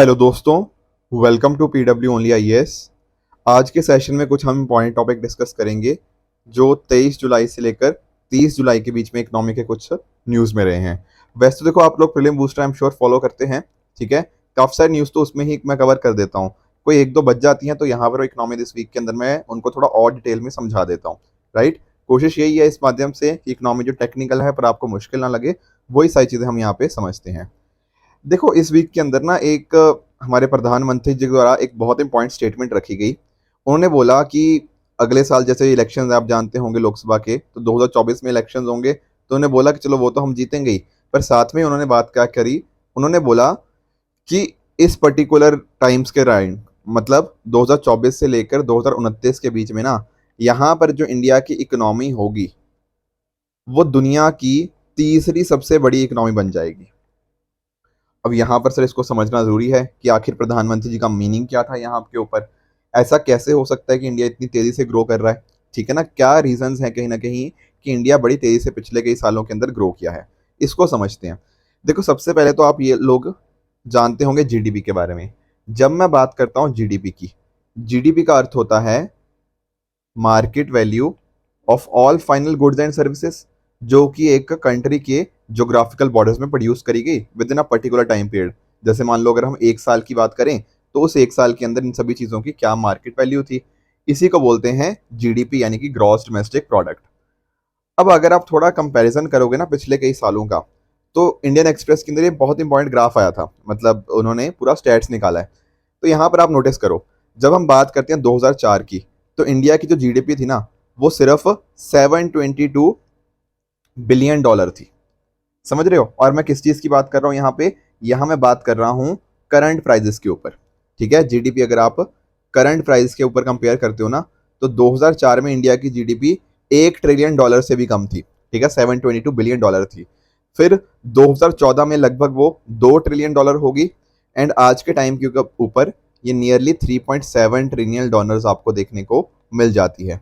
Hello दोस्तों, welcome to PW only IAS. आज के सेशन में कुछ हम इंपॉर्टेंट टॉपिक डिस्कस करेंगे जो 23 जुलाई से लेकर 30 जुलाई के बीच में इकोनॉमी के कुछ न्यूज़ में रहे हैं। वैसे तो देखो, आप लोग prelim booster I am sure follow करते हैं, ठीक है। काफ़ी सारी न्यूज़ तो उसमें ही मैं कवर कर देता हूँ, कोई एक दो बच जाती हैं तो यहाँ पर इकोनॉमी दिस वीक के अंदर मैं उनको थोड़ा और डिटेल में समझा देता हूँ, राइट। कोशिश यही है इस माध्यम से कि इकोनॉमी जो टेक्निकल है पर आपको मुश्किल ना लगे, वही सारी चीज़ें हम यहाँ पे समझते हैं। देखो, इस वीक के अंदर ना एक हमारे प्रधानमंत्री जी द्वारा एक बहुत इंपॉर्टेंट स्टेटमेंट रखी गई। उन्होंने बोला कि अगले साल जैसे इलेक्शंस आप जानते होंगे लोकसभा के, तो 2024 में इलेक्शंस होंगे, तो उन्होंने बोला कि चलो वो तो हम जीतेंगे ही, पर साथ में उन्होंने बात क्या करी। उन्होंने बोला कि इस पर्टिकुलर टाइम्स के राइट, मतलब 2024 से लेकर 2029 के बीच में ना, यहाँ पर जो इंडिया की इकोनॉमी होगी वो दुनिया की तीसरी सबसे बड़ी इकोनॉमी बन जाएगी। अब यहाँ पर सर इसको समझना ज़रूरी है कि आखिर प्रधानमंत्री जी का मीनिंग क्या था यहाँ के ऊपर। ऐसा कैसे हो सकता है कि इंडिया इतनी तेज़ी से ग्रो कर रहा है, ठीक है ना। क्या रीजंस हैं कहीं ना कहीं कि इंडिया बड़ी तेज़ी से पिछले कई सालों के अंदर ग्रो किया है, इसको समझते हैं। देखो, सबसे पहले तो आप ये लोग जानते होंगे जीडीपी के बारे में। जब मैं बात करता हूँ जीडीपी की, जीडीपी का अर्थ होता है market value of all final goods and services, जो कि एक कंट्री के जोग्राफिकल बॉर्डर्स में प्रोड्यूस करी गई with in a particular time period. जैसे मान लो अगर हम एक साल की बात करें, तो उस एक साल के अंदर इन सभी चीज़ों की क्या मार्केट वैल्यू थी, इसी को बोलते हैं जीडीपी, यानी कि ग्रॉस डोमेस्टिक प्रोडक्ट। अब अगर आप थोड़ा कंपैरिजन करोगे ना पिछले कई सालों का, तो इंडियन एक्सप्रेस के अंदर ये बहुत इंपॉर्टेंट ग्राफ आया था, मतलब उन्होंने पूरा स्टैट्स निकाला है। तो यहाँ पर आप नोटिस करो, जब हम बात करते हैं 2004 की, तो इंडिया की जो जीडीपी थी ना, वो सिर्फ 722 बिलियन डॉलर थी। समझ रहे हो। और मैं किस चीज़ की बात कर रहा हूँ यहाँ पे, यहाँ मैं बात कर रहा हूँ करंट प्राइजेस के ऊपर, ठीक है। जीडीपी अगर आप करंट प्राइस के ऊपर कंपेयर करते हो ना, तो 2004 में इंडिया की जीडीपी 1 ट्रिलियन डॉलर से भी कम थी, ठीक है, 722 बिलियन डॉलर थी। फिर 2014 में लगभग वो 2 ट्रिलियन डॉलर होगी, एंड आज के टाइम के ऊपर ये नियरली 3.7 ट्रिलियन डॉलर्स आपको देखने को मिल जाती है।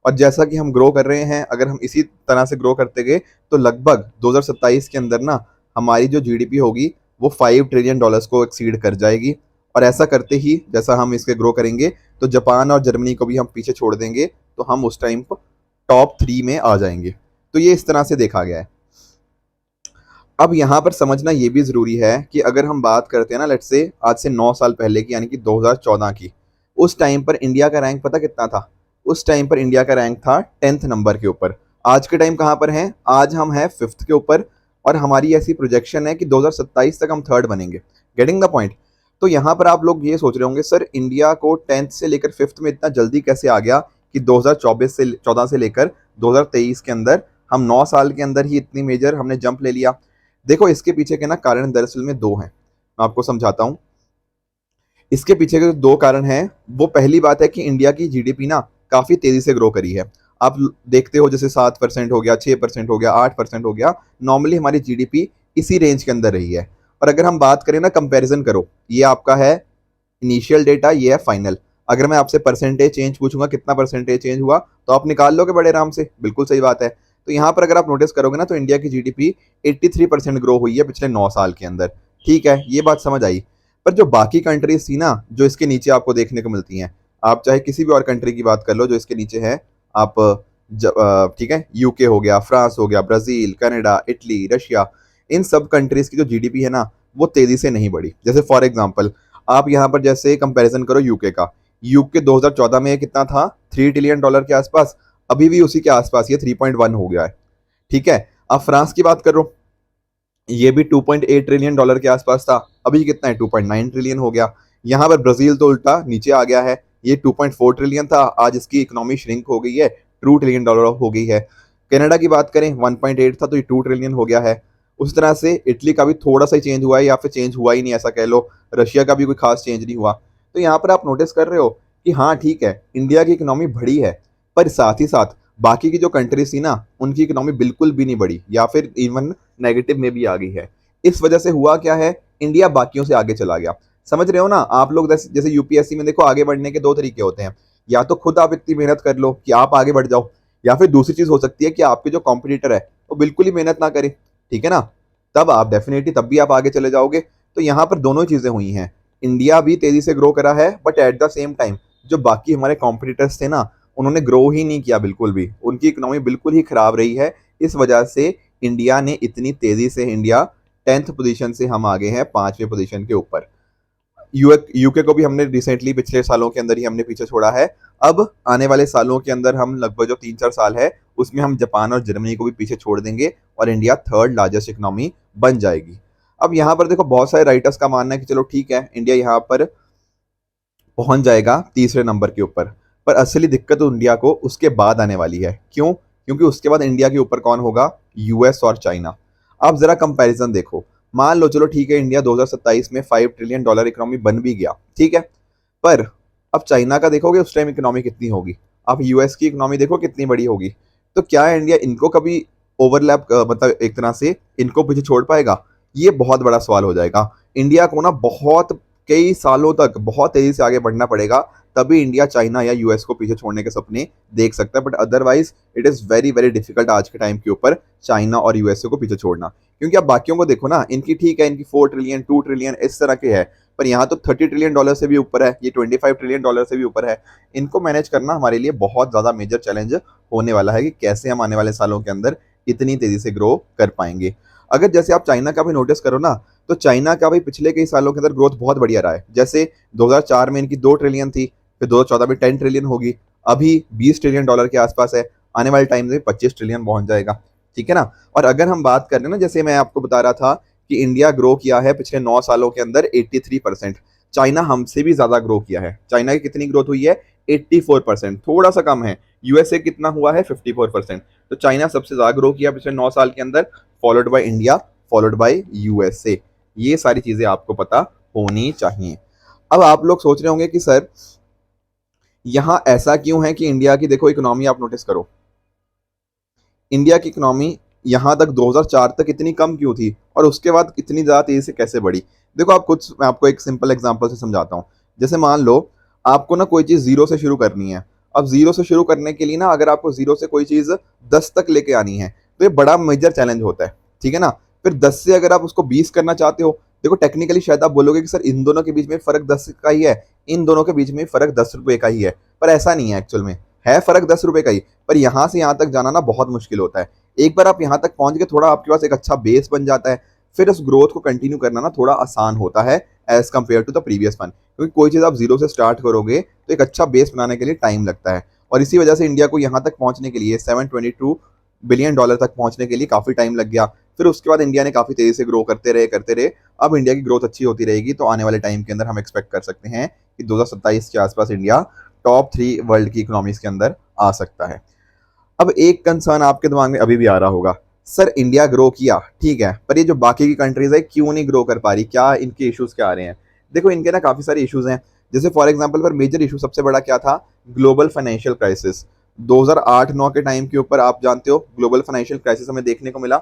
और जैसा कि हम ग्रो कर रहे हैं, अगर हम इसी तरह से ग्रो करते गए, तो लगभग 2027 के अंदर ना हमारी जो जीडीपी होगी वो 5 ट्रिलियन डॉलर्स को एक्सीड कर जाएगी। और ऐसा करते ही जैसा हम इसके ग्रो करेंगे, तो जापान और जर्मनी को भी हम पीछे छोड़ देंगे, तो हम उस टाइम पर टॉप 3 में आ जाएंगे। तो ये इस तरह से देखा गया है। अब यहाँ पर समझना ये भी ज़रूरी है कि अगर हम बात करते हैं ना, लेट्स से आज से 9 साल पहले की, यानी कि 2014 की, उस टाइम पर इंडिया का रैंक पता कितना था। उस टाइम पर इंडिया का रैंक था 10th नंबर के ऊपर। आज के टाइम कहाँ पर हैं, आज हम हैं 5th के ऊपर, और हमारी ऐसी प्रोजेक्शन है कि 2027 तक हम 3rd बनेंगे। Getting the point. तो यहाँ पर आप लोग ये सोच रहे होंगे, सर इंडिया को 10th से लेकर 5th में इतना जल्दी कैसे आ गया कि 2024 से 14 से लेकर 2023 के अंदर हम 9 साल के अंदर ही इतनी मेजर हमने जंप ले लिया। देखो, इसके पीछे के ना कारण दरअसल में दो हैं, मैं आपको समझाता हूँ। इसके पीछे के जो दो कारण हैं, वो पहली बात है कि इंडिया की जीडीपी ना काफ़ी तेज़ी से ग्रो करी है। आप देखते हो जैसे 7% हो गया, 6% हो गया, 8% हो गया, नॉर्मली हमारी जीडीपी इसी रेंज के अंदर रही है। और अगर हम बात करें ना, कंपैरिजन करो, ये आपका है इनिशियल डेटा, ये है फाइनल। अगर मैं आपसे परसेंटेज चेंज पूछूंगा कितना परसेंटेज चेंज हुआ, तो आप निकाल लोगे बड़े आराम से, बिल्कुल सही बात है। तो यहाँ पर अगर आप नोटिस करोगे ना, तो इंडिया की जीडीपी 83% ग्रो हुई है पिछले 9 साल के अंदर, ठीक है, ये बात समझ आई। पर जो बाकी कंट्रीज थी ना, जो इसके नीचे आपको देखने को मिलती हैं, आप चाहे किसी भी और कंट्री की बात कर लो जो इसके नीचे है, आप ठीक है, यूके हो गया, फ्रांस हो गया, ब्राज़ील, कनाडा, इटली, रशिया, इन सब कंट्रीज़ की जो जीडीपी है ना, वो तेज़ी से नहीं बढ़ी। जैसे फॉर एग्जांपल आप यहाँ पर जैसे कंपैरिजन करो यूके का, यूके 2014 में कितना था, 3 ट्रिलियन डॉलर के आसपास, अभी भी उसी के आसपास ये 3.1 हो गया है, ठीक है। अब फ्रांस की बात करो, ये भी 2.8 ट्रिलियन डॉलर के आसपास था, अभी कितना है, 2.9 ट्रिलियन हो गया। यहाँ पर ब्राजील तो उल्टा नीचे आ गया है, ये 2.4 ट्रिलियन था, आज इसकी इकोनॉमी श्रिंक हो गई है, 2 ट्रिलियन डॉलर हो गई है। कनाडा की बात करें, 1.8 था, तो ये 2 ट्रिलियन हो गया है। उस तरह से इटली का भी थोड़ा सा चेंज हुआ है, या फिर चेंज हुआ ही नहीं ऐसा कह लो। रशिया का भी कोई खास चेंज नहीं हुआ। तो यहाँ पर आप नोटिस कर रहे हो कि हाँ ठीक है, इंडिया की इकोनॉमी बढ़ी है, पर साथ ही साथ बाकी की जो कंट्रीज थी ना, उनकी इकोनॉमी बिल्कुल भी नहीं बढ़ी, या फिर इवन नेगेटिव में भी आ गई है। इस वजह से हुआ क्या है, इंडिया बाकियों से आगे चला गया। समझ रहे हो ना आप लोग। जैसे यूपीएससी में देखो, आगे बढ़ने के दो तरीके होते हैं, या तो खुद आप इतनी मेहनत कर लो कि आप आगे बढ़ जाओ, या फिर दूसरी चीज हो सकती है कि आपके जो कॉम्पिटिटर है वो बिल्कुल ही मेहनत ना करे, ठीक है ना, तब आप डेफिनेटली तब भी आप आगे चले जाओगे। तो यहाँ पर दोनों चीजें हुई हैं, इंडिया भी तेजी से ग्रो करा है, but at the same time जो बाकी हमारे कॉम्पिटिटर्स थे ना, उन्होंने ग्रो ही नहीं किया बिल्कुल भी, उनकी इकोनॉमी बिल्कुल ही खराब रही है। इस वजह से इंडिया ने इतनी तेजी से, इंडिया 10th पोजीशन से हम आगे हैं 5वें पोजीशन के ऊपर। यूके को भी हमने रिसेंटली पिछले सालों के अंदर ही हमने पीछे छोड़ा है। अब आने वाले सालों के अंदर हम लगभग जो 3-4 साल है उसमें हम जापान और जर्मनी को भी पीछे छोड़ देंगे और इंडिया थर्ड लार्जेस्ट इकोनॉमी बन जाएगी। अब यहाँ पर देखो बहुत सारे राइटर्स का मानना है कि चलो ठीक है, इंडिया यहाँ पर पहुंच जाएगा तीसरे नंबर के ऊपर, पर असली दिक्कत तो इंडिया को उसके बाद आने वाली है। क्यों? क्योंकि उसके बाद इंडिया के ऊपर कौन होगा? यूएस और चाइना। आप जरा कंपैरिजन देखो, मान लो चलो ठीक है, इंडिया 2027 में $5 ट्रिलियन इकोनॉमी बन भी गया, ठीक है, पर अब चाइना का देखोगे उस टाइम इकोनॉमी कितनी होगी, आप यूएस की इकोनॉमी देखो कितनी बड़ी होगी। तो क्या इंडिया इनको कभी ओवरलैप, मतलब एक तरह से इनको पीछे छोड़ पाएगा? ये बहुत बड़ा सवाल हो जाएगा। इंडिया को ना बहुत कई सालों तक बहुत तेजी से आगे बढ़ना पड़ेगा, तभी इंडिया चाइना या यूएस को पीछे छोड़ने के सपने देख सकता है, but otherwise it is very very difficult आज के टाइम के ऊपर चाइना और यूएसए को पीछे छोड़ना। क्योंकि आप बाकियों को देखो ना, इनकी ठीक है, इनकी 4 ट्रिलियन 2 ट्रिलियन इस तरह के है, पर यहाँ तो $30 ट्रिलियन से भी ऊपर है, ये $25 ट्रिलियन से भी ऊपर है। इनको मैनेज करना हमारे लिए बहुत ज़्यादा मेजर चैलेंज होने वाला है कि कैसे हम आने वाले सालों के अंदर इतनी तेजी से ग्रो कर पाएंगे। अगर जैसे आप चाइना का भी नोटिस करो ना, तो चाइना का भी पिछले कई सालों के अंदर ग्रोथ बहुत बढ़िया रहा है। जैसे 2004 में इनकी 2 ट्रिलियन थी, फिर 2014 में 10 ट्रिलियन होगी, अभी $20 ट्रिलियन के आसपास है, आने वाले टाइम में 25 ट्रिलियन पहुंच जाएगा, ठीक है ना। और अगर हम बात करें ना, जैसे मैं आपको बता रहा था कि इंडिया ग्रो किया है पिछले 9 सालों के अंदर 83%, चाइना हमसे भी ज्यादा ग्रो किया है। चाइना की कितनी ग्रोथ हुई है? 84%, थोड़ा सा कम है। यूएसए कितना हुआ है? 54%। तो चाइना सबसे ज्यादा ग्रो किया पिछले 9 साल के अंदर, followed by India, followed by USA. ये सारी चीजें आपको पता होनी चाहिए। अब आप लोग सोच रहे होंगे कि सर यहां ऐसा क्यों है कि इंडिया की देखो इकोनॉमी आप नोटिस करो, इंडिया की इकोनॉमी यहां तक 2004 तक इतनी कम क्यों थी और उसके बाद इतनी ज्यादा तेजी से कैसे बढ़ी? देखो आप कुछ, मैं आपको एक सिंपल एग्जांपल से समझाता हूं। जैसे मान लो आपको ना कोई चीज जीरो से शुरू करनी है। अब जीरो से शुरू करने के लिए ना, अगर आपको जीरो से कोई चीज 10 तक लेके आनी है तो ये बड़ा मेजर चैलेंज होता है, ठीक है ना। फिर 10 से अगर आप उसको 20 करना चाहते हो, देखो टेक्निकली शायद आप बोलोगे कि सर इन दोनों के बीच में फर्क 10 का ही है, इन दोनों के बीच में फर्क 10 रुपए का ही है, पर ऐसा नहीं है। एक्चुअल में है फर्क 10 रुपए का ही, पर यहां से यहां तक जाना ना बहुत मुश्किल होता है। एक बार आप यहाँ तक पहुंच गए, थोड़ा आपके पास एक अच्छा बेस बन जाता है, फिर उस ग्रोथ को कंटिन्यू करना ना थोड़ा आसान होता है as compare to the previous one. क्योंकि कोई चीज़ आप जीरो से स्टार्ट करोगे तो एक अच्छा बेस बनाने के लिए टाइम लगता है, और इसी वजह से इंडिया को यहाँ तक पहुंचने के लिए $722 बिलियन तक पहुंचने के लिए काफ़ी टाइम लग गया। फिर उसके बाद इंडिया ने काफ़ी तेज़ी से ग्रो करते रहे। अब इंडिया की ग्रोथ अच्छी होती रहेगी, तो आने वाले टाइम के अंदर हम एक्सपेक्ट कर सकते हैं कि 2027 के आसपास इंडिया टॉप 3 वर्ल्ड की इकोनॉमीज के अंदर आ सकता है। अब एक कंसर्न आपके दिमाग में अभी भी आ रहा होगा, सर इंडिया ग्रो किया ठीक है, पर ये जो बाकी की कंट्रीज है क्यों नहीं ग्रो कर पा रही, क्या इनके इश्यूज क्या आ रहे हैं? देखो इनके ना काफी सारे इश्यूज हैं। जैसे फॉर एग्जांपल, पर मेजर इशू सबसे बड़ा क्या था? Global financial crisis. 2008-9 के टाइम के ऊपर आप जानते हो ग्लोबल फाइनेंशियल क्राइसिस हमें देखने को मिला।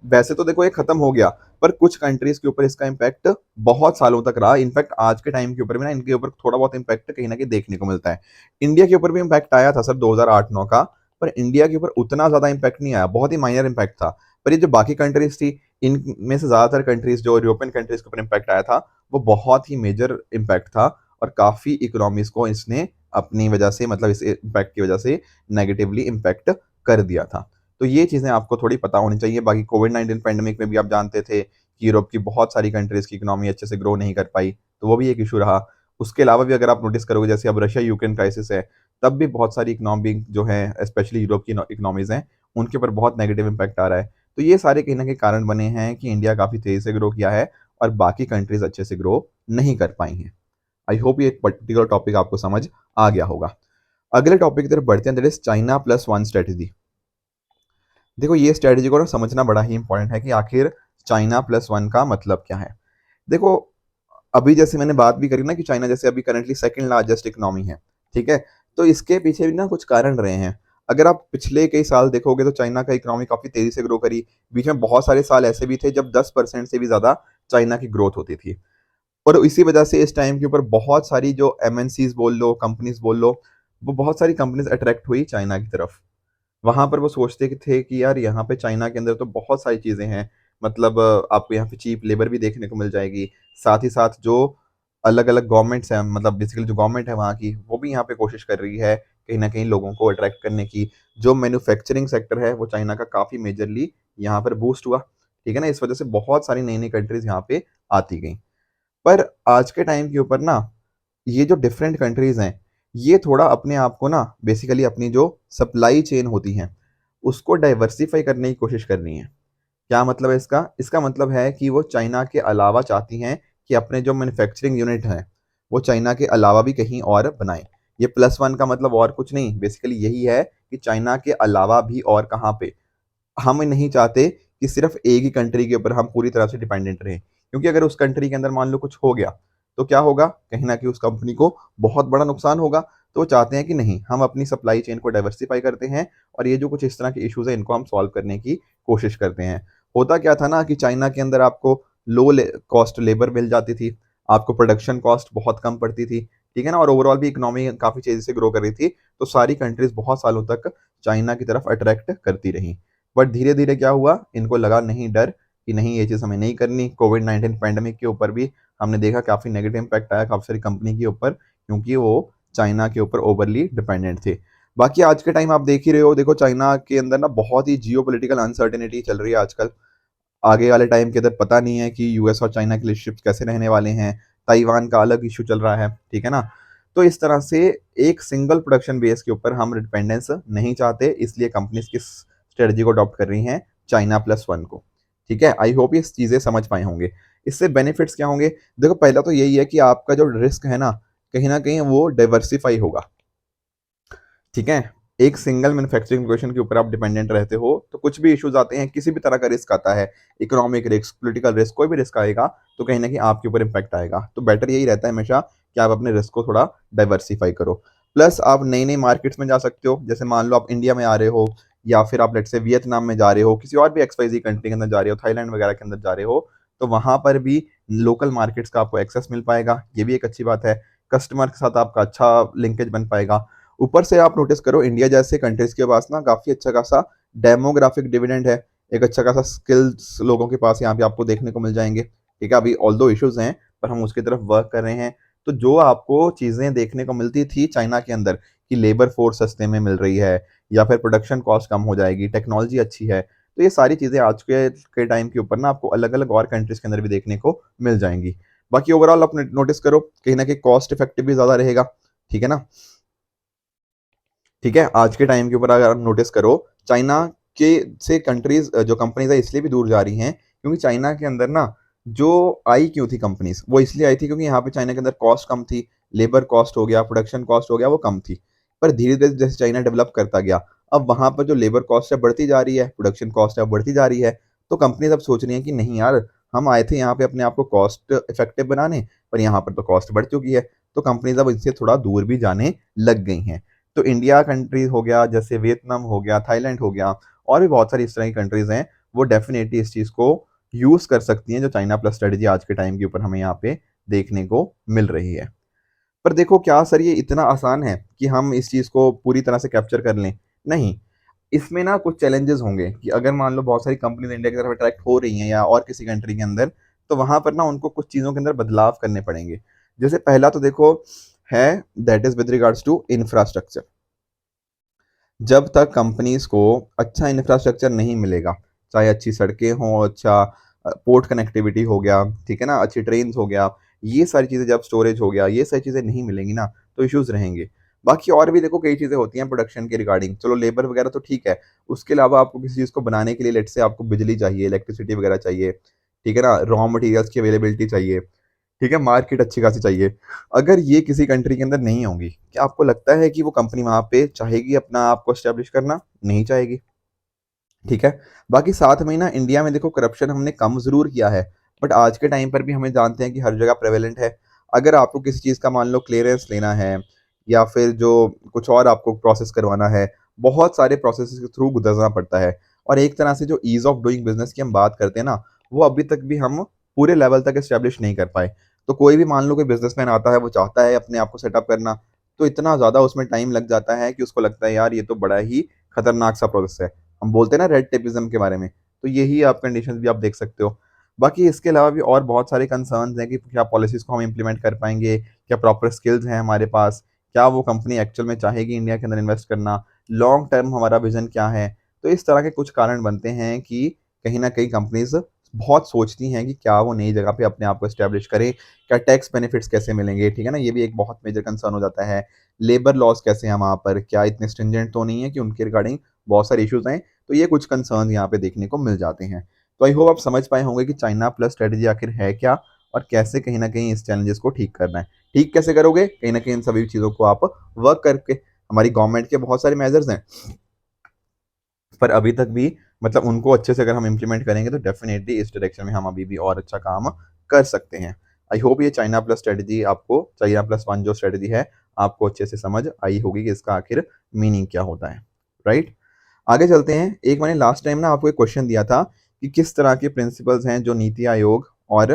वैसे तो देखो ये खत्म हो गया, पर कुछ कंट्रीज के ऊपर इसका इम्पैक्ट बहुत सालों तक रहा। इनफैक्ट आज के टाइम के ऊपर भी ना इनके ऊपर थोड़ा बहुत इम्पैक्ट कहीं ना कहीं देखने को मिलता है। इंडिया के ऊपर भी इम्पैक्ट आया था सर 2008-9 का, पर इंडिया के ऊपर उतना ज्यादा इम्पैक्ट नहीं आया, बहुत ही माइनर इम्पैक्ट था। पर ये जो बाकी कंट्रीज थी, इनमें से ज्यादातर कंट्रीज, जो यूरोपियन कंट्रीज के ऊपर इम्पैक्ट आया था, वो बहुत ही मेजर इम्पैक्ट था, और काफी इकोनॉमीज को इसने अपनी वजह से, मतलब इस इम्पैक्ट की वजह से नेगेटिवली इम्पैक्ट कर दिया था। तो ये चीजें आपको थोड़ी पता होनी चाहिए। बाकी कोविड-19 पैंडेमिक में भी आप जानते थे कि यूरोप की बहुत सारी कंट्रीज की इकोनॉमी अच्छे से ग्रो नहीं कर पाई, तो वो भी एक इशू रहा। उसके अलावा भी अगर आप नोटिस करोगे, जैसे अब रशिया यूक्रेन क्राइसिस है, तब भी बहुत सारी इकोनॉमी जो है, स्पेशली यूरोप की इकोनॉमीज हैं, उनके ऊपर बहुत नेगेटिव इम्पैक्ट आ रहा है। तो ये सारे कहीं ना कहीं कारण बने हैं कि इंडिया काफी तेजी से ग्रो किया है और बाकी कंट्रीज अच्छे से ग्रो नहीं कर पाई हैं। आई होप ये एक पर्टिकुलर टॉपिक आपको समझ आ गया होगा। अगले टॉपिक की तरफ बढ़ते हैं, दैट इज चाइना+1 स्ट्रेटेजी। देखो ये स्ट्रेटेजी को ना समझना बड़ा ही इंपॉर्टेंट है कि आखिर चाइना+1 का मतलब क्या है। देखो अभी जैसे मैंने बात भी करी ना कि चाइना जैसे अभी करंटली सेकंड लार्जेस्ट इकोनॉमी है, ठीक है, तो इसके पीछे भी ना कुछ कारण रहे हैं। अगर आप पिछले कई साल देखोगे तो चाइना का इकोनॉमी काफी तेजी से ग्रो करी। बीच में बहुत सारे साल ऐसे भी थे जब 10% से भी ज्यादा चाइना की ग्रोथ होती थी, और इसी वजह से इस टाइम के ऊपर बहुत सारी जो एमएनसीज बोल लो, कंपनीज बोल लो, वो बहुत सारी कंपनीज अट्रैक्ट हुई चाइना की तरफ। वहां पर वो सोचते थे कि यार यहाँ पे चाइना के अंदर तो बहुत सारी चीजें हैं, मतलब आपको यहाँ पे चीप लेबर भी देखने को मिल जाएगी, साथ ही साथ जो अलग अलग गवर्नमेंट्स हैं, मतलब बेसिकली जो गवर्नमेंट है वहाँ की, वो भी यहाँ पे कोशिश कर रही है कहीं ना कहीं लोगों को अट्रैक्ट करने की। जो मैन्युफैक्चरिंग सेक्टर है वो चाइना का काफ़ी मेजरली यहाँ पर बूस्ट हुआ, ठीक है ना। इस वजह से बहुत सारी नई नई कंट्रीज यहाँ पे आती गई। पर आज के टाइम के ऊपर ना ये जो डिफरेंट कंट्रीज हैं, ये थोड़ा अपने आप को ना बेसिकली अपनी जो सप्लाई चेन होती हैं उसको डाइवर्सिफाई करने की कोशिश कर रही हैं। क्या मतलब है इसका? इसका मतलब है कि वो चाइना के अलावा चाहती हैं कि अपने जो मैन्युफैक्चरिंग यूनिट हैं वो चाइना के अलावा भी कहीं और बनाएं। ये +1 का मतलब और कुछ नहीं, बेसिकली यही है कि चाइना के अलावा भी और कहाँ पे। हम नहीं चाहते कि सिर्फ एक ही कंट्री के ऊपर हम पूरी तरह से डिपेंडेंट रहें, क्योंकि अगर उस कंट्री के अंदर मान लो कुछ हो गया तो क्या होगा, कहीं ना कहीं उस कंपनी को बहुत बड़ा नुकसान होगा। तो वो चाहते हैं कि नहीं, हम अपनी सप्लाई चेन को डाइवर्सिफाई करते हैं और ये जो कुछ इस तरह के इश्यूज हैं इनको हम सॉल्व करने की कोशिश करते हैं। होता क्या था ना कि चाइना के अंदर आपको लो कॉस्ट लेबर मिल जाती थी, आपको प्रोडक्शन कॉस्ट बहुत कम पड़ती थी, ठीक है ना, और ओवरऑल भी इकोनॉमी काफ़ी तेज़ी से ग्रो कर रही थी। तो सारी कंट्रीज बहुत सालों तक चाइना की तरफ अट्रैक्ट करती रहीं। बट धीरे धीरे क्या हुआ, इनको लगा नहीं, डर कि नहीं ये चीज़ हमें नहीं करनी। कोविड-19 पैंडेमिक के ऊपर भी हमने देखा काफ़ी नेगेटिव इम्पैक्ट आया काफ़ी सारी कंपनी के ऊपर, क्योंकि वो चाइना के ऊपर ओवरली डिपेंडेंट थे। बाकी आज के टाइम आप देख ही रहे हो, देखो चाइना के अंदर ना बहुत ही जियोपॉलिटिकल अनसर्टेनिटी चल रही है आजकल। आगे वाले टाइम के अंदर पता नहीं है कि यूएस और चाइना के रिलेशनशिप्स कैसे रहने वाले हैं। ताइवान का अलग इशू चल रहा है, ठीक है ना। तो इस तरह से एक सिंगल प्रोडक्शन बेस के ऊपर हम डिपेंडेंस नहीं चाहते, इसलिए कंपनीज किस स्ट्रेटजी को अडॉप्ट कर रही हैं, China+1 को। ठीक है, आई होप ये चीज़ें समझ पाए होंगे। इससे बेनिफिट्स क्या होंगे? देखो पहला तो यही है कि आपका जो रिस्क है ना कहीं वो डाइवर्सिफाई होगा, ठीक है। एक सिंगल मैन्युफैक्चरिंग लोकेशन के ऊपर आप डिपेंडेंट रहते हो तो कुछ भी इश्यूज आते हैं, किसी भी तरह का रिस्क आता है, इकोनॉमिक रिस्क, पॉलिटिकल रिस्क, कोई भी रिस्क आएगा तो कहीं ना कहीं आपके ऊपर इम्पैक्ट आएगा। तो बेटर यही रहता है हमेशा कि आप अपने रिस्क को थोड़ा डाइवर्सिफाई करो। प्लस आप नई नई मार्केट्स में जा सकते हो, जैसे मान लो आप इंडिया में आ रहे हो या फिर आप लेट से वियतनाम में जा रहे हो, किसी और भी XYZ कंट्री के अंदर जा रहे हो, थाईलैंड वगैरह के अंदर जा रहे हो, तो वहां पर भी लोकल मार्केट्स का आपको एक्सेस मिल पाएगा, ये भी एक अच्छी बात है। कस्टमर के साथ आपका अच्छा लिंकेज बन पाएगा। ऊपर से आप नोटिस करो इंडिया जैसे कंट्रीज के पास ना काफ़ी अच्छा खासा डेमोग्राफिक डिविडेंड है, एक अच्छा खासा स्किल्स लोगों के पास यहाँ पे आपको देखने को मिल जाएंगे, ठीक है। अभी ऑल दो इशूज़ हैं पर हम उसकी तरफ वर्क कर रहे हैं। तो जो आपको चीज़ें देखने को मिलती थी चाइना के अंदर कि लेबर फोर्स सस्ते में मिल रही है या फिर प्रोडक्शन कॉस्ट कम हो जाएगी, टेक्नोलॉजी अच्छी है, तो ये सारी चीज़ें आज के टाइम के ऊपर ना आपको अलग अलग और कंट्रीज के अंदर भी देखने को मिल जाएंगी। बाकी ओवरऑल आप नोटिस करो कहीं ना कहीं कॉस्ट इफेक्टिव भी ज़्यादा रहेगा, ठीक है ना। ठीक है, आज के टाइम के ऊपर अगर आप नोटिस करो, चाइना के से कंट्रीज जो कंपनीज है इसलिए भी दूर जा रही हैं क्योंकि चाइना के अंदर ना जो आई क्यों थी कंपनीज, वो इसलिए आई थी क्योंकि यहाँ पे चाइना के अंदर कॉस्ट कम थी, लेबर कॉस्ट हो गया, प्रोडक्शन कॉस्ट हो गया, वो कम थी। पर धीरे धीरे जैसे चाइना डेवलप करता गया, अब वहां पर जो लेबर कॉस्ट है बढ़ती जा रही है, प्रोडक्शन कॉस्ट है बढ़ती जा रही है। तो कंपनीज अब सोच रही हैं कि नहीं यार, हम आए थे यहाँ पे अपने आप को कॉस्ट इफेक्टिव बनाने, पर यहाँ पर तो कॉस्ट बढ़ चुकी है। तो कंपनीज अब इससे थोड़ा दूर भी जाने लग गई हैं। तो इंडिया कंट्रीज हो गया, जैसे वियतनाम हो गया, थाईलैंड हो गया, और भी बहुत सारी इस तरह की कंट्रीज हैं, वो डेफिनेटली इस चीज़ को यूज़ कर सकती हैं जो China+ स्ट्रेटजी आज के टाइम के ऊपर हमें यहाँ पे देखने को मिल रही है। पर देखो क्या सर ये इतना आसान है कि हम इस चीज़ को पूरी तरह से कैप्चर कर लें? नहीं, इसमें ना कुछ चैलेंजेस होंगे कि अगर मान लो बहुत सारी कंपनीज इंडिया की तरफ अट्रैक्ट हो रही हैं या और किसी कंट्री के अंदर, तो वहां पर ना उनको कुछ चीज़ों के अंदर बदलाव करने पड़ेंगे। जैसे पहला तो देखो है, that is with regards to infrastructure. जब तक कंपनीज को अच्छा इंफ्रास्ट्रक्चर नहीं मिलेगा, चाहे अच्छी सड़कें हों, अच्छा पोर्ट कनेक्टिविटी हो गया, ठीक है ना, अच्छी ट्रेन हो गया, ये सारी चीज़ें, जब स्टोरेज हो गया, ये सारी चीज़ें नहीं मिलेंगी ना, तो इश्यूज रहेंगे। बाकी और भी देखो कई चीज़ें होती हैं प्रोडक्शन के रिगार्डिंग, चलो लेबर वगैरह तो ठीक है, उसके अलावा आपको किसी चीज़ को बनाने के लिए लेट से आपको बिजली चाहिए, इलेक्ट्रिसिटी वगैरह चाहिए, ठीक है ना, रॉ मटेरियल्स की अवेलेबिलिटी चाहिए, ठीक है, मार्केट अच्छी खासी चाहिए। अगर ये किसी कंट्री के अंदर नहीं होंगी, क्या आपको लगता है कि वो कंपनी वहाँ पे चाहेगी अपना आप को एस्टेब्लिश करना? नहीं चाहेगी, ठीक है। बाकी साथ में ही ना इंडिया में देखो करप्शन हमने कम ज़रूर किया है, बट आज के टाइम पर भी हमें जानते हैं कि हर जगह प्रेवलेंट है। अगर आपको किसी चीज़ का मान लो क्लियरेंस लेना है या फिर जो कुछ और आपको प्रोसेस करवाना है, बहुत सारे प्रोसेस के थ्रू गुजरना पड़ता है। और एक तरह से जो ईज़ ऑफ डूइंग बिजनेस की हम बात करते हैं ना, वो अभी तक भी हम पूरे लेवल तक इस्टेब्लिश नहीं कर पाए। तो कोई भी मान लो कोई बिजनेसमैन आता है, वो चाहता है अपने आप को सेटअप करना, तो इतना ज़्यादा उसमें टाइम लग जाता है कि उसको लगता है यार ये तो बड़ा ही खतरनाक सा प्रोसेस है। हम बोलते हैं ना रेड टेपिज्म के बारे में, तो यही आप कंडीशंस भी आप देख सकते हो। बाकी इसके अलावा भी और बहुत सारे कंसर्न्स हैं कि क्या पॉलिसीज़ को हम इम्प्लीमेंट कर पाएँगे, क्या प्रॉपर स्किल्स हैं हमारे पास, क्या वो कंपनी एक्चुअल में चाहेगी इंडिया के अंदर इन्वेस्ट करना, लॉन्ग टर्म हमारा विज़न क्या है। तो इस तरह के कुछ कारण बनते हैं कि कहीं न कहीं कंपनीज़ बहुत सोचती हैं कि क्या वो नई जगह पे अपने आप को एस्टैब्लिश करें, क्या टैक्स बेनिफिट्स कैसे मिलेंगे, ठीक है ना? ये भी एक बहुत मेजर कंसर्न हो जाता है। लेबर लॉज़ कैसे हैं वहाँ पर, क्या इतने स्ट्रिंजेंट तो नहीं है कि उनके रिगार्डिंग बहुत सारे इश्यूज़ हैं। तो ये कुछ कंसर्न्स यहाँ पे देखने को मिल जाते हैं। तो आई होप आप समझ पाए होंगे कि चाइना प्लस स्ट्रेटजी आखिर है क्या और कैसे कहीं न कहीं इस चैलेंजेस को ठीक करना है। ठीक कैसे करोगे? कहीं न कहीं इन सभी चीज़ों को आप वर्क करके, हमारी गवर्नमेंट के बहुत सारे मेजर्स हैं, पर अभी तक भी मतलब उनको अच्छे से अगर हम इम्प्लीमेंट करेंगे तो डेफिनिटली इस डायरेक्शन में हम अभी भी और अच्छा काम कर सकते हैं। आई होप ये चाइना प्लस स्ट्रेटजी आपको, चाइना प्लस वन जो स्ट्रेटजी है, आपको अच्छे से समझ आई होगी कि इसका आखिर मीनिंग क्या होता है, राइट? आगे चलते हैं। एक मैंने लास्ट टाइम ना आपको एक क्वेश्चन दिया था कि किस तरह के प्रिंसिपल्स हैं जो नीति आयोग और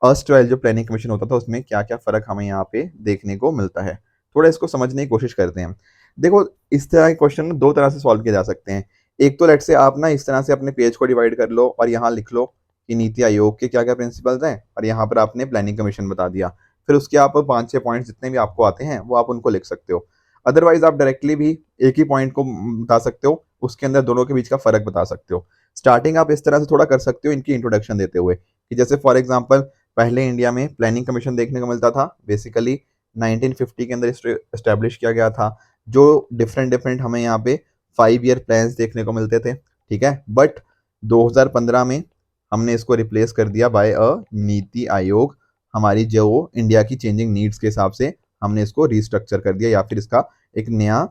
अर्स्टवाइल जो प्लानिंग कमीशन होता था उसमें क्या-क्या फ़र्क हमें यहाँ पे देखने को मिलता है। थोड़ा इसको समझने की कोशिश करते हैं। देखो, इस तरह के क्वेश्चन 2 तरह से सॉल्व किए जा सकते हैं। एक तो लेट्स से आप ना इस तरह से अपने पेज को डिवाइड कर लो और यहाँ लिख लो कि नीति आयोग के क्या-क्या प्रिंसिपल्स हैं और यहाँ पर आपने प्लानिंग कमीशन बता दिया। फिर उसके आप 5-6 पॉइंट्स जितने भी आपको आते हैं वो आप उनको लिख सकते हो। अदरवाइज़ आप डायरेक्टली भी एक ही पॉइंट को बता सकते हो, उसके अंदर दोनों के बीच का फ़र्क बता सकते हो। स्टार्टिंग आप इस तरह से थोड़ा कर सकते हो इनकी इंट्रोडक्शन देते हुए कि जैसे फॉर एग्ज़ाम्पल पहले इंडिया में प्लानिंग कमीशन देखने को मिलता था। बेसिकली 1950 के अंदर एस्टैब्लिश किया गया था, जो डिफरेंट डिफरेंट हमें यहाँ पे 5 ईयर प्लान्स देखने को मिलते थे, ठीक है? बट 2015 में हमने इसको रिप्लेस कर दिया बाय अ नीति आयोग। हमारी जो इंडिया की चेंजिंग नीड्स के हिसाब से हमने इसको रिस्ट्रक्चर कर दिया या फिर इसका एक नया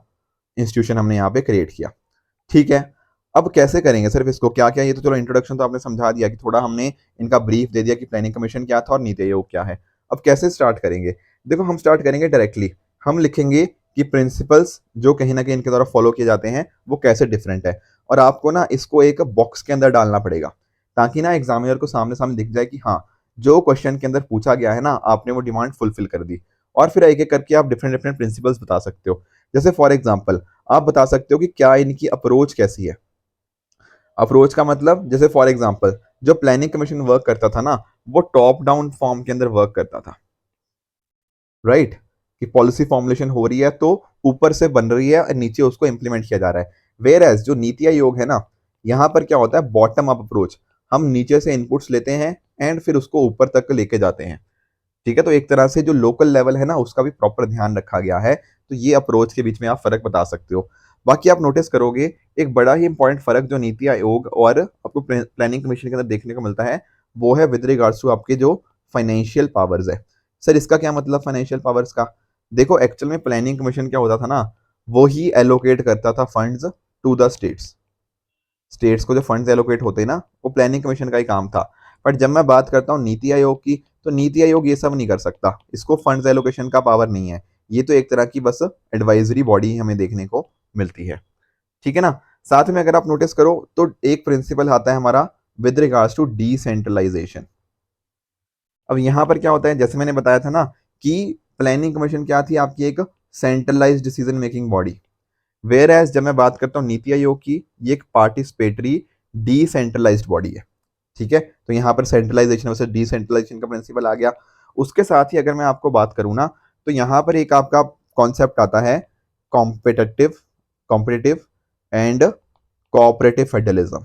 इंस्टीट्यूशन हमने यहाँ पे क्रिएट किया। ठीक है। अब कैसे करेंगे सिर्फ इसको, क्या-क्या, ये तो चलो इंट्रोडक्शन तो आपने समझा दिया कि थोड़ा हमने इनका ब्रीफ दे दिया कि प्लानिंग कमीशन क्या था और नीति आयोग क्या है। अब कैसे स्टार्ट करेंगे? देखो, हम स्टार्ट करेंगे डायरेक्टली। हम लिखेंगे कि प्रिंसिपल्स जो कहीं न कहीं इनके द्वारा फॉलो किए जाते हैं, वो कैसे डिफरेंट है और आपको ना इसको एक बॉक्स के अंदर डालना पड़ेगा, ताकि ना एग्ज़ामिनर को सामने-सामने दिख जाए कि हाँ, जो क्वेश्चन के अंदर पूछा गया है ना, आपने वो डिमांड फुलफिल कर दी और फिर एक-एक करके आप डिफरेंट-डिफरेंट प्रिंसिपल्स बता सकते हो। जैसे फॉर एग्ज़ाम्पल आप बता सकते हो कि क्या इनकी अप्रोच कैसी है। अप्रोच का मतलब जैसे फॉर एग्जांपल जो प्लानिंग कमीशन वर्क करता था ना, वो टॉप डाउन फॉर्म के अंदर वर्क करता था, राइट? कि पॉलिसी फॉर्मुलेशन हो रही है तो ऊपर से बन रही है और नीचे उसको इंप्लीमेंट किया जा रहा है। वेयर एज जो नीति आयोग है ना, यहाँ पर क्या होता है, बॉटम अप अप्रोच। हम नीचे से इनपुट्स लेते हैं एंड फिर उसको ऊपर तक लेके जाते हैं। ठीक है, तो एक तरह से जो लोकल लेवल है ना, उसका भी प्रॉपर ध्यान रखा गया है। तो ये अप्रोच के बीच में आप फ़र्क बता सकते हो। बाकी आप नोटिस करोगे, एक बड़ा ही इम्पोर्टेंट फ़र्क जो नीति आयोग और आपको प्लानिंग कमीशन के अंदर देखने को मिलता है, वो है विद रिगार्ड्स टू आपके जो फाइनेंशियल पावर्स है। सर, इसका क्या मतलब फाइनेंशियल पावर्स का? देखो, एक्चुअल में प्लानिंग कमीशन क्या होता था ना, वो ही एलोकेट करता था funds to the states. States को जो फंड्स एलोकेट होते हैं ना, वो प्लानिंग कमीशन का ही काम था। बट जब मैं बात करता हूँ नीति आयोग की, तो नीति आयोग ये सब नहीं कर सकता, इसको फंड्स एलोकेशन का पावर नहीं है। ये तो एक तरह की बस एडवाइजरी बॉडी हमें देखने को मिलती है, ठीक है ना? साथ में अगर आप नोटिस करो तो एक प्रिंसिपल आता है हमारा विद रिगार्ड्स टू डिसेंट्रलाइजेशन। अब यहाँ पर क्या होता है, जैसे मैंने बताया था ना कि प्लानिंग कमीशन क्या थी, आपकी एक centralised decision making body. Whereas जब मैं बात करता हूँ नीति आयोग की, ये एक पार्टिसिपेटरी डिसेंट्रलाइज्ड बॉडी है। ठीक है, तो यहाँ पर सेंट्रलाइजेशन वर्सेस डिसेंट्रलाइजेशन का प्रिंसिपल आ गया। उसके साथ ही अगर मैं आपको बात करूँ ना, तो यहाँ पर एक आपका कॉन्सेप्ट आता है competitive competitive and cooperative federalism.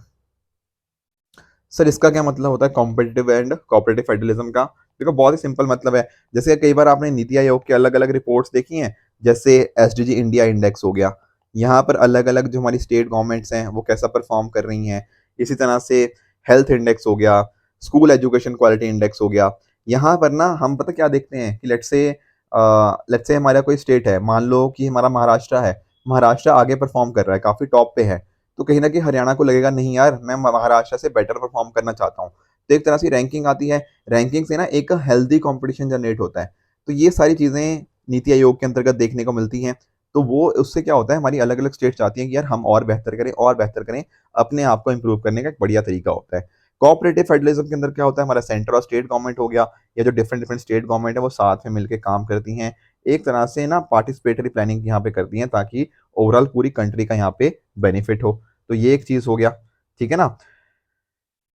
Sir, इसका क्या मतलब होता है कॉम्पिटिटिव एंड कोऑपरेटिव फेडरलिज्म का? देखो, बहुत ही सिंपल मतलब है। जैसे कई बार आपने नीति आयोग के अलग अलग रिपोर्ट्स देखी हैं, जैसे एसडीजी इंडिया इंडेक्स हो गया, यहाँ पर अलग अलग जो हमारी स्टेट गवर्नमेंट्स हैं वो कैसा परफॉर्म कर रही हैं। इसी तरह से हेल्थ इंडेक्स हो गया, स्कूल एजुकेशन क्वालिटी इंडेक्स हो गया। यहाँ पर ना हम पता क्या देखते हैं कि लेट्स से हमारा कोई स्टेट है, मान लो कि हमारा महाराष्ट्र है। महाराष्ट्र आगे परफॉर्म कर रहा है, काफ़ी टॉप पे है, तो कहीं न कहीं हरियाणा को लगेगा नहीं यार, मैं महाराष्ट्र से बेटर परफॉर्म करना चाहता हूँ। तो एक तरह से रैंकिंग आती है, रैंकिंग से ना एक हेल्दी कॉम्पिटिशन जनरेट होता है। तो ये सारी चीज़ें नीति आयोग के अंतर्गत देखने को मिलती हैं। तो वो उससे क्या होता है, हमारी अलग-अलग स्टेट चाहती हैं कि यार हम और बेहतर करें, अपने आप को इम्प्रूव करने का एक बढ़िया तरीका होता है। कोऑपरेटिव फेडरलिज्म के अंदर क्या होता है, हमारा सेंटर और स्टेट गवर्नमेंट हो गया, या जो डिफरेंट डिफरेंट स्टेट गवर्नमेंट है वो साथ में मिलके काम करती हैं। एक तरह से ना पार्टिसिपेटरी प्लानिंग यहाँ पे करती हैं, ताकि ओवरऑल पूरी कंट्री का यहाँ पे बेनिफिट हो। तो ये एक चीज़ हो गया, ठीक है ना?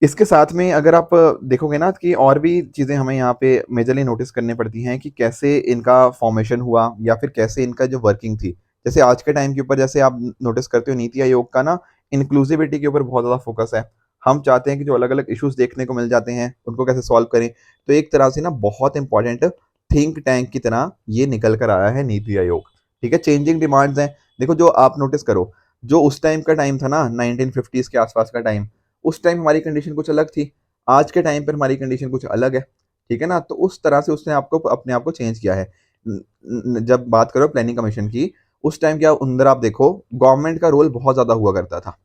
इसके साथ में अगर आप देखोगे ना कि और भी चीज़ें हमें यहाँ पे मेजरली नोटिस करनी पड़ती हैं कि कैसे इनका फॉर्मेशन हुआ या फिर कैसे इनका जो वर्किंग थी। जैसे आज के टाइम के ऊपर जैसे आप नोटिस करते हो नीति आयोग का ना इंक्लूसिविटी के ऊपर बहुत ज़्यादा फोकस है। हम चाहते हैं कि जो अलग-अलग इश्यूज़ देखने को मिल जाते हैं, उनको कैसे सॉल्व करें। तो एक तरह से ना बहुत इम्पोर्टेंट थिंक टैंक की तरह ये निकल कर आया है नीति आयोग। ठीक है? चेंजिंग डिमांड्स हैं। देखो जो आप नोटिस करो, जो उस टाइम का टाइम था ना 1950s के आस-पास का टाइम, उस टाइम हमारी कंडीशन कुछ अलग थी। आज के टाइम पर हमारी कंडीशन कुछ अलग है। ठीक है ना? तो उस तरह से उसने आपको अपने आप को चेंज किया है। जब बात करो प्लानिंग कमीशन की, उस टाइम क्या अंदर आप देखो गवर्नमेंट का रोल बहुत ज़्यादा हुआ करता था।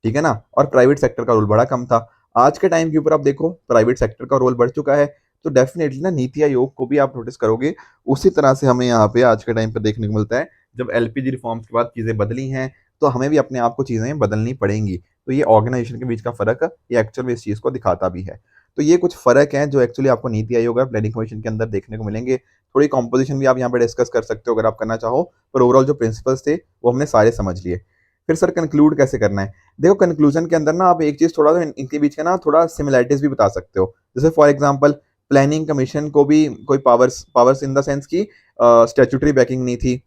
ठीक है ना? और प्राइवेट सेक्टर का रोल बड़ा कम था। आज के टाइम के ऊपर आप देखो प्राइवेट सेक्टर का रोल बढ़ चुका है। तो डेफ़िनेटली ना नीति आयोग को भी आप नोटिस करोगे, उसी तरह से हमें यहाँ पे आज के टाइम पे देखने को मिलता है। जब एलपीजी रिफॉर्म्स के बाद चीज़ें बदली हैं, तो हमें भी अपने आप को चीज़ें बदलनी पड़ेंगी। तो ये ऑर्गेनाइज़ेशन के बीच का फ़र्क ये एक्चुअल में इस चीज़ को दिखाता भी है। तो ये कुछ फ़र्क हैं जो एक्चुअली आपको नीति आयोग और प्लानिंग कमीशन के अंदर देखने को मिलेंगे। थोड़ी कंपोज़िशन भी आप यहाँ पे डिस्कस कर सकते हो अगर आप करना चाहो, पर ओवरऑल जो प्रिंसिपल्स थे, वो हमने सारे समझ लिए। फिर सर कन्क्लूड कैसे करना है? देखो कंक्लूजन के अंदर ना आप एक चीज़ थोड़ा सा इनके बीच का ना थोड़ा सिमिलैरिटीज़ भी बता सकते हो। जैसे फॉर एग्ज़ाम्पल प्लानिंग कमीशन को भी कोई powers powers in the sense कि स्टैट्यूटरी बैकिंग नहीं थी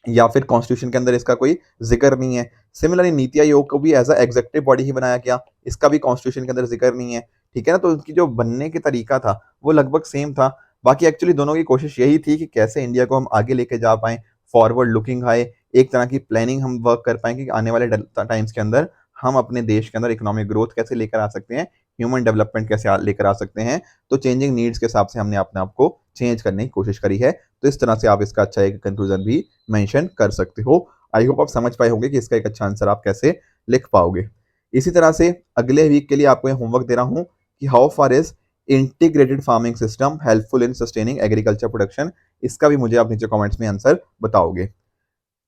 या फिर कॉन्स्टिट्यूशन के अंदर इसका कोई ज़िक्र नहीं है। सिमिलरली नीति आयोग को भी एज़ अ एग्ज़ेक्युटिव बॉडी ही बनाया गया, इसका भी कॉन्स्टिट्यूशन के अंदर ज़िक्र नहीं है। ठीक है ना? तो उनकी जो बनने के तरीका था, वो लगभग सेम था। बाकी एक्चुअली दोनों की कोशिश यही थी कि कैसे इंडिया को हम आगे लेके जा पाएँ, फॉरवर्ड लुकिंग आए, एक तरह की प्लानिंग हम वर्क कर पाएँ कि आने वाले टाइम्स के अंदर हम अपने देश के अंदर इकोनॉमिक ग्रोथ कैसे लेकर आ सकते हैं, ह्यूमन डेवलपमेंट कैसे लेकर आ सकते हैं। तो चेंजिंग नीड्स के हिसाब से हमने अपने आप को चेंज करने की कोशिश करी है। तो इस तरह से आप इसका अच्छा एक कंक्लूजन भी मेंशन कर सकते हो। आई होप आप समझ पाए होंगे कि इसका एक अच्छा आंसर आप कैसे लिख पाओगे। इसी तरह से अगले वीक के लिए आपको ये होमवर्क दे रहा हूँ कि how far is integrated farming system helpful in sustaining agriculture production. इसका भी मुझे आप नीचे कमेंट्स में आंसर बताओगे।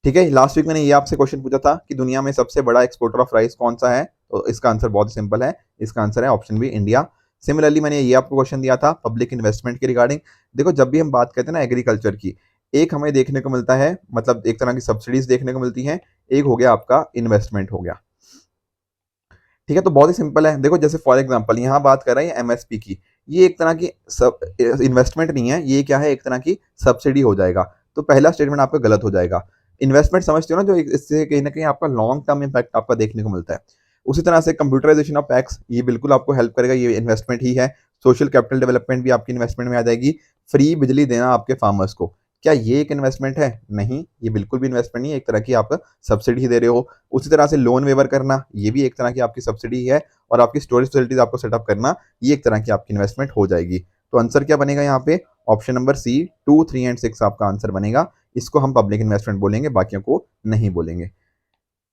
ठीक है, लास्ट वीक मैंने ये आपसे क्वेश्चन पूछा था कि दुनिया में सबसे बड़ा एक्सपोर्टर ऑफ राइस कौन सा है? तो इसका आंसर बहुत ही सिंपल है। इसका आंसर है ऑप्शन बी इंडिया। सिमिलरली मैंने ये आपको क्वेश्चन दिया था पब्लिक इन्वेस्टमेंट के रिगार्डिंग। देखो जब भी हम बात करते हैं ना एग्रीकल्चर की, एक हमें देखने को मिलता है मतलब एक तरह की सब्सिडीज देखने को मिलती हैं, एक हो गया आपका इन्वेस्टमेंट हो गया। ठीक है, तो बहुत ही सिंपल है। देखो जैसे फॉर एग्जांपल यहाँ बात कर रहे हैं एमएसपी की, ये एक तरह की सब इन्वेस्टमेंट नहीं है, ये क्या है एक तरह की सब्सिडी हो जाएगा। तो पहला स्टेटमेंट आपका गलत हो जाएगा। इन्वेस्टमेंट समझते हो ना, जो इससे कहीं ना कहीं आपका लॉन्ग टर्म इम्पैक्ट आपका देखने को मिलता है। उसी तरह से कंप्यूटराइजेशन ऑफ टैक्स, ये बिल्कुल आपको हेल्प करेगा, ये इन्वेस्टमेंट ही है। सोशल कैपिटल डेवलपमेंट भी आपकी इन्वेस्टमेंट में आ जाएगी। फ्री बिजली देना आपके फार्मर्स को, क्या ये एक इन्वेस्टमेंट है? नहीं, ये बिल्कुल भी इन्वेस्टमेंट नहीं है, एक तरह की आप सब्सिडी ही दे रहे हो। उसी तरह से लोन वेवर करना, ये भी एक तरह की आपकी सब्सिडी है। और आपकी स्टोरेज फैसिलिटीज आपको सेटअप करना, ये एक तरह की आपकी इन्वेस्टमेंट हो जाएगी। तो आंसर क्या बनेगा यहाँ पे? ऑप्शन नंबर सी 2, 3 एंड 6 आपका आंसर बनेगा। इसको हम पब्लिक इन्वेस्टमेंट बोलेंगे, बाकियों को नहीं बोलेंगे।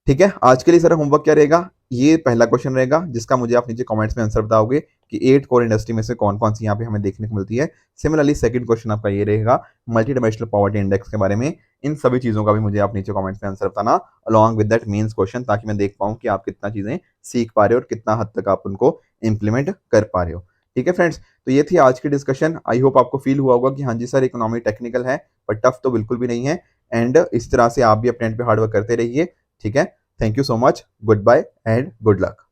ठीक है, आज के लिए सर होमवर्क क्या रहेगा? ये पहला क्वेश्चन रहेगा जिसका मुझे आप नीचे कमेंट्स में आंसर बताओगे कि 8 कोर इंडस्ट्री में से कौन-कौन सी यहाँ पे हमें देखने को मिलती है। सिमिलरली सेकंड क्वेश्चन आपका ये रहेगा मल्टी डायमेंशनल पॉवर्टी इंडेक्स के बारे में। इन सभी चीज़ों का भी मुझे आप नीचे कमेंट्स में आंसर बताना along with that mains question, ताकि मैं देख पाऊँ कि आप कितना चीज़ें सीख पा रहे हो और कितना हद तक आप उनको इम्प्लीमेंट कर पा रहे हो। ठीक है फ्रेंड्स, तो ये थी आज की डिस्कशन। आई होप आपको फील हुआ होगा कि हाँ जी सर, इकोनॉमी टेक्निकल है पर टफ तो बिल्कुल भी नहीं है। एंड इस तरह से आप भी अपने एंड पे हार्ड वर्क करते रहिए। ठीक है, thank you so much, good bye and good luck.